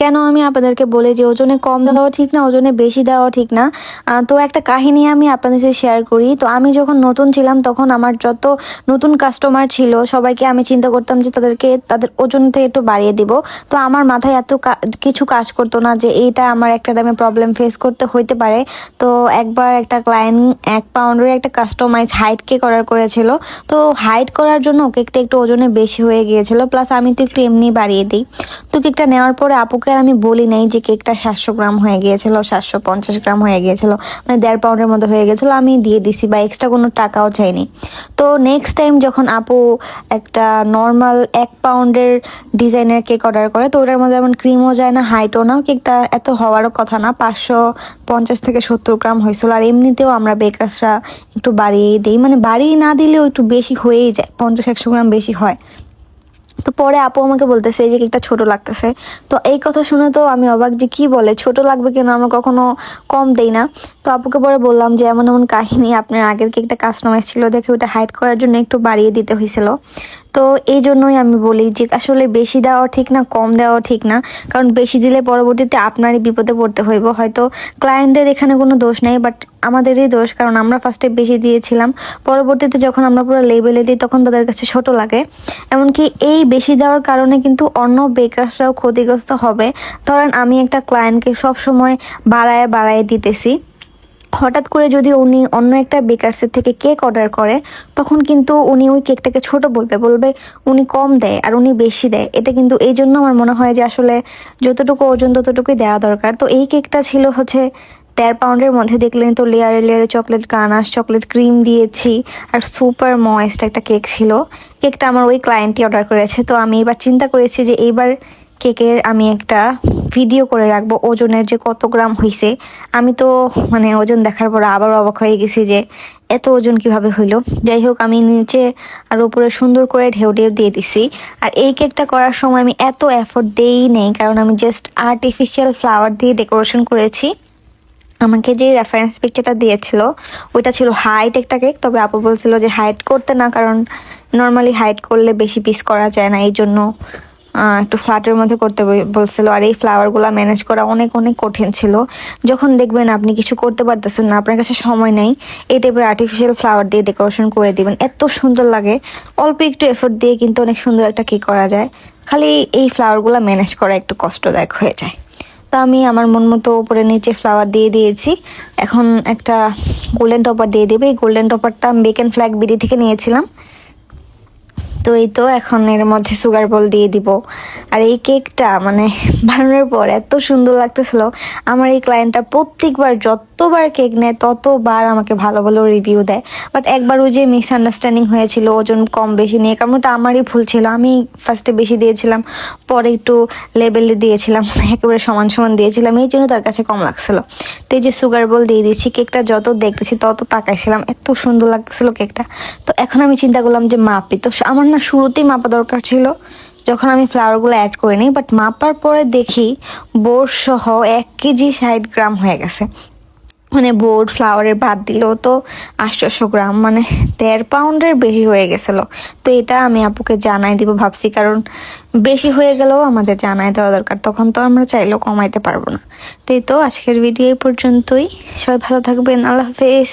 কেন আমি আপনাদেরকে বলি যে ওজনে কম দেওয়া ঠিক না, ওজনে বেশি দেওয়া ঠিক না। তো একটা কাহিনী আমি আপনাদের সাথে শেয়ার করি। তো আমি যখন নতুন ছিলাম তখন আমার যত নতুন কাস্টমার ছিল সবাইকে আমি চিন্তা করতাম যে তাদেরকে তাদের ওজন থেকে একটু বাড়িয়ে দিব। তো আমার মাথায় এত কিছু কাজ করতো না যে এইটা আমার একটা দামে প্রবলেম ফেস করতে হইতে পারে। তো একবার একটা ক্লায়েন্ট 1 পাউন্ডের একটা কাস্টমাইজ হাইট কেক অর্ডার করেছিল। তো হাইট করার জন্য কেকটা একটু ওজনে বেশি হয়ে গিয়েছিল, প্লাস আমি তো একটু এমনি বাড়িয়ে দিই। তো কেকটা নেওয়ার পরে আপুকে আর আমি বলি নাই যে কেকটা 700 গ্রাম হয়ে গিয়েছিল, 750 গ্রাম হয়ে গিয়েছিল, মানে 1.5 পাউন্ডের মতো হয়ে গেছিলো। আমি দিয়ে দিছি বা এক্সট্রা কোনো টাকাও চাইনি। তো নেক্সট টাইম যখন আপু একটা নর্মাল 1 পাউন্ডের ডিজাইনের কেক অর্ডার করে, তো ওটার মধ্যে এমন ক্রিমও যায় না, হাইটও না, কেকটা এত হওয়ারও কথা না, 550 থেকে 70 গ্রাম হয়েছিল। আর এমনিতেও আমরা বেকার্সরা একটু বাড়িয়েই দিই, মানে বাড়িয়ে না দিলেও একটু বেশি হয়েই যায়, 50-100 গ্রাম বেশি হয়। তো পরে আপু আমাকে বলতেছে এই যে কেকটা ছোট লাগতেছে। তো এই কথা শুনে তো আমি অবাক যে কি বলে, ছোট লাগবে কেন, আমরা কখনো কম দেই না। তো আপুকে পরে বললাম যে এমন এমন কাহিনী, আপনার আগের কেকটা কাস্টমাইজ ছিল দেখে ওটা হাইড করার জন্য একটু বাড়িয়ে দিতে হয়েছিল। তো এই জন্যই আমি বলি যে আসলে বেশি দেওয়া ঠিক না, কম দেওয়া ঠিক না। কারণ বেশি দিলে পরবর্তীতে আপনারই বিপদে পড়তে হইব। হয়তো ক্লায়েন্টদের এখানে কোনো দোষ নেই, বাট আমাদেরই দোষ, কারণ আমরা ফার্স্টে বেশি দিয়েছিলাম। পরবর্তীতে যখন আমরা পুরো লেবেলে দিই তখন তাদের কাছে ছোট লাগে। এমনকি এই বেশি দেওয়ার কারণে কিন্তু অন্য বেকারসরাও ক্ষতিগ্রস্ত হবে। ধরেন আমি একটা ক্লায়েন্টকে সবসময় বাড়ায় বাড়ায় দিতেছি, হঠাৎ করে যদি উনি অন্য একটা বেকার্সের থেকে কেক অর্ডার করে, তখন কিন্তু উনি ওই কেকটাকে ছোট বলবে, বলবে উনি কম দেয় আর উনি বেশি দেয়। এটা কিন্তু এই জন্য আমার মনে হয় যে আসলে যতটুকু ওজন ততটুকুই দেওয়া দরকার। তো এই কেকটা ছিল হচ্ছে 1.5 পাউন্ডের মধ্যে, দেখলেন তো লেয়ারে লেয়ারে চকলেট গানাশ, চকলেট ক্রিম দিয়েছি, আর সুপার ময়েস্ট একটা কেক ছিল। কেকটা আমার ওই ক্লায়েন্টই অর্ডার করেছে। তো আমি এবার চিন্তা করেছি যে এইবার কেকের আমি একটা ভিডিও করে রাখবো ওজনের, যে কত গ্রাম হয়েছে। আমি তো মানে ওজন দেখার পর আবার অবাক হয়ে গেছি যে এত ওজন কিভাবে হইলো। যাই হোক, আমি নিচে আর উপরে সুন্দর করে ঢেউ ঢেউ দিয়ে দিছি। আর এই কেকটা করার সময় আমি এত এফোর্ট দেই নেই, কারণ আমি জাস্ট আর্টিফিশিয়াল ফ্লাওয়ার দিয়ে ডেকোরেশন করেছি। আমাকে যে রেফারেন্স পিকচারটা দিয়েছিল ওইটা ছিল হাইট একটা কেক, তবে আপু বলছিল যে হাইট করতে না, কারণ নর্মালি হাইট করলে বেশি পিস করা যায় না, এই জন্য একটু ফ্ল্যাটের মধ্যে করতে বলছিল। আর এই ফ্লাওয়ারগুলো ম্যানেজ করা অনেক অনেক কঠিন ছিল। যখন দেখবেন আপনি কিছু করতে পারতেছেন না, আপনার কাছে সময় নেই, এই টাইপের আর্টিফিশিয়াল ফ্লাওয়ার দিয়ে ডেকোরেশন করে দিবেন, এত সুন্দর লাগে। অল্প একটু এফোর্ট দিয়ে কিন্তু অনেক সুন্দর একটা কেক করা যায়, খালি এই ফ্লাওয়ারগুলো ম্যানেজ করা একটু কষ্টদায়ক হয়ে যায়। তো আমি আমার মন মতো উপরে নিচে ফ্লাওয়ার দিয়ে দিয়েছি। এখন একটা গোল্ডেন টপার দিয়ে দেবে। এই গোল্ডেন টপারটা আমি বেকেন ফ্ল্যাগ বিডি থেকে নিয়েছিলাম। তো এই তো এখন এর মধ্যে সুগার বল দিয়ে দিব। আর এই কেকটা মানে বানানোর পর এত সুন্দর লাগতেছিল। আমার এই ক্লায়েন্টটা প্রত্যেকবার যতবার কেক নেয় ততবার আমাকে ভালো ভালো রিভিউ দেয়। বাট একবার ওই যে মিসআন্ডারস্ট্যান্ডিং হয়েছিল ওজন কম বেশি নিয়ে, কারণ ওটা আমারই ভুল ছিল। আমি ফার্স্টে বেশি দিয়েছিলাম, পরে একটু লেবেলে দিয়েছিলাম, একেবারে সমান সমান দিয়েছিলাম, এই জন্য তার কাছে কম লাগছিল। তো এই যে সুগার বল দিয়ে দিচ্ছি, কেকটা যত দেখতেছি তত তাকাইছিলাম, এত সুন্দর লাগতেছিল কেকটা। তো এখন আমি চিন্তা করলাম যে মাপি। তো আমার না শুরুতেই মাপা দরকার ছিল, যখন আমি ফ্লাওয়ারগুলো অ্যাড করে নিই, বাট মাপার পরে দেখি বোর্ড সহ 1 কেজি 60 গ্রাম হয়ে গেছে। মানে বোর্ড ফ্লাওয়ারের বাদ দিলেও তো 800 গ্রাম, মানে 1.5 পাউন্ডের বেশি হয়ে গেছিলো। তো এটা আমি আপুকে জানাই দিব ভাবছি, কারণ বেশি হয়ে গেলেও আমাদের জানাই দেওয়া দরকার, তখন তো আমরা চাইলেও কমাইতে পারবো না। তো এই তো আজকের ভিডিও এই পর্যন্তই। সবাই ভালো থাকবেন, আল্লাহ হাফেজ।